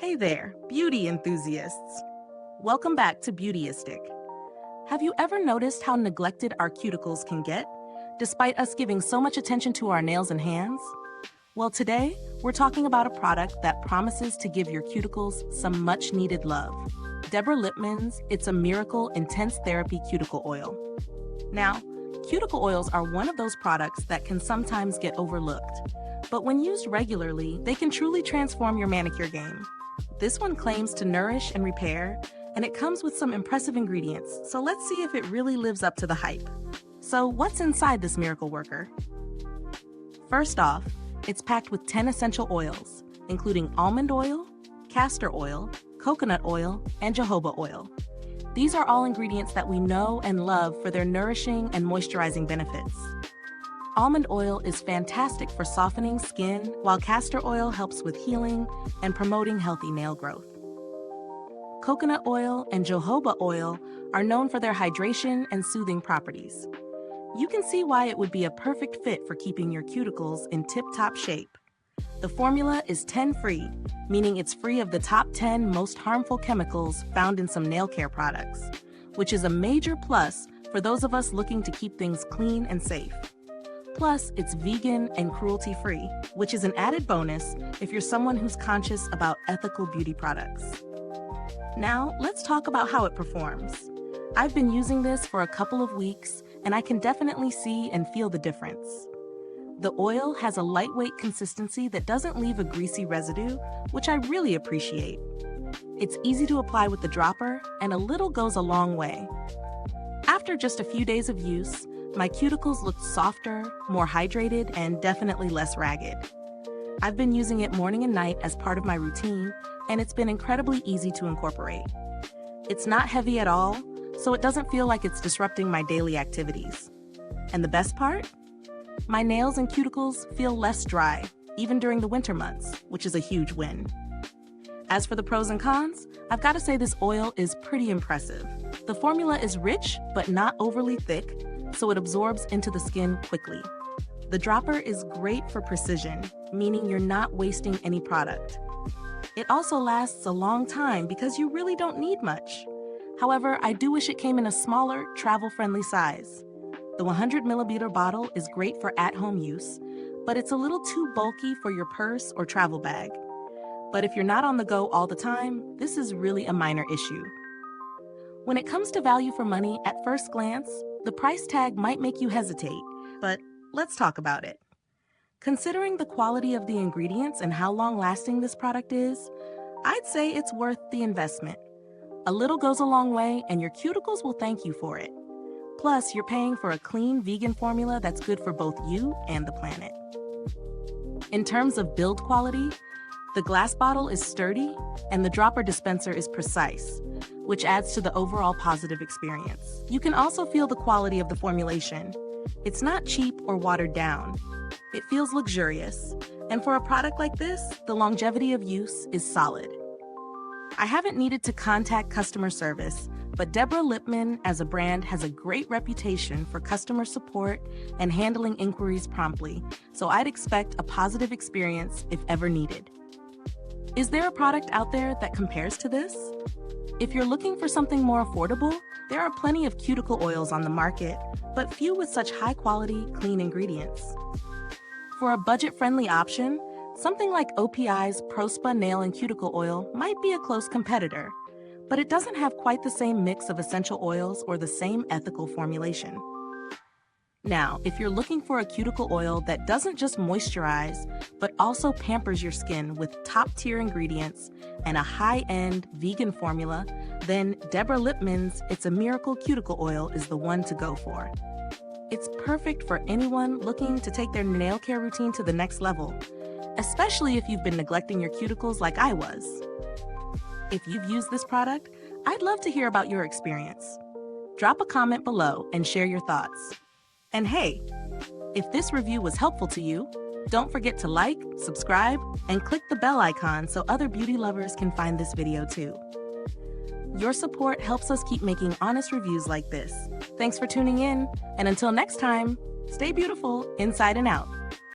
Hey there, beauty enthusiasts. Welcome back to Beautyistic. Have you ever noticed how neglected our cuticles can get, despite us giving so much attention to our nails and hands? Well, today, we're talking about a product that promises to give your cuticles some much-needed love. Deborah Lippmann's It's a Miracle Intense Therapy Cuticle Oil. Now, cuticle oils are one of those products that can sometimes get overlooked, but when used regularly, they can truly transform your manicure game. This one claims to nourish and repair, and it comes with some impressive ingredients, so let's see if it really lives up to the hype. So what's inside this miracle worker? First off, it's packed with 10 essential oils, including almond oil, castor oil, coconut oil, and jojoba oil. These are all ingredients that we know and love for their nourishing and moisturizing benefits. Almond oil is fantastic for softening skin, while castor oil helps with healing and promoting healthy nail growth. Coconut oil and jojoba oil are known for their hydration and soothing properties. You can see why it would be a perfect fit for keeping your cuticles in tip-top shape. The formula is 10-free, meaning it's free of the top 10 most harmful chemicals found in some nail care products, which is a major plus for those of us looking to keep things clean and safe. Plus, it's vegan and cruelty-free, which is an added bonus if you're someone who's conscious about ethical beauty products. Now, let's talk about how it performs. I've been using this for a couple of weeks, and I can definitely see and feel the difference. The oil has a lightweight consistency that doesn't leave a greasy residue, which I really appreciate. It's easy to apply with the dropper, and a little goes a long way. After just a few days of use, my cuticles looked softer, more hydrated, and definitely less ragged. I've been using it morning and night as part of my routine, and it's been incredibly easy to incorporate. It's not heavy at all, so it doesn't feel like it's disrupting my daily activities. And the best part? My nails and cuticles feel less dry, even during the winter months, which is a huge win. As for the pros and cons, I've got to say this oil is pretty impressive. The formula is rich, but not overly thick, so it absorbs into the skin quickly. The dropper is great for precision, meaning you're not wasting any product. It also lasts a long time because you really don't need much. However, I do wish it came in a smaller, travel-friendly size. The 100ml bottle is great for at-home use, but it's a little too bulky for your purse or travel bag. But if you're not on the go all the time, this is really a minor issue. When it comes to value for money, at first glance, the price tag might make you hesitate, but let's talk about it. Considering the quality of the ingredients and how long-lasting this product is, I'd say it's worth the investment. A little goes a long way, and your cuticles will thank you for it. Plus, you're paying for a clean vegan formula that's good for both you and the planet. In terms of build quality, the glass bottle is sturdy, and the dropper dispenser is precise, which adds to the overall positive experience. You can also feel the quality of the formulation. It's not cheap or watered down. It feels luxurious, and for a product like this, the longevity of use is solid. I haven't needed to contact customer service, but Deborah Lippmann as a brand has a great reputation for customer support and handling inquiries promptly, so I'd expect a positive experience if ever needed. Is there a product out there that compares to this? If you're looking for something more affordable, there are plenty of cuticle oils on the market, but few with such high-quality, clean ingredients. For a budget-friendly option, something like OPI's ProSpa Nail and Cuticle Oil might be a close competitor, but it doesn't have quite the same mix of essential oils or the same ethical formulation. Now, if you're looking for a cuticle oil that doesn't just moisturize, but also pampers your skin with top-tier ingredients and a high-end vegan formula, then Deborah Lippmann's It's a Miracle Cuticle Oil is the one to go for. It's perfect for anyone looking to take their nail care routine to the next level, especially if you've been neglecting your cuticles like I was. If you've used this product, I'd love to hear about your experience. Drop a comment below and share your thoughts. And hey, if this review was helpful to you, don't forget to like, subscribe, and click the bell icon so other beauty lovers can find this video too. Your support helps us keep making honest reviews like this. Thanks for tuning in, and until next time, stay beautiful inside and out.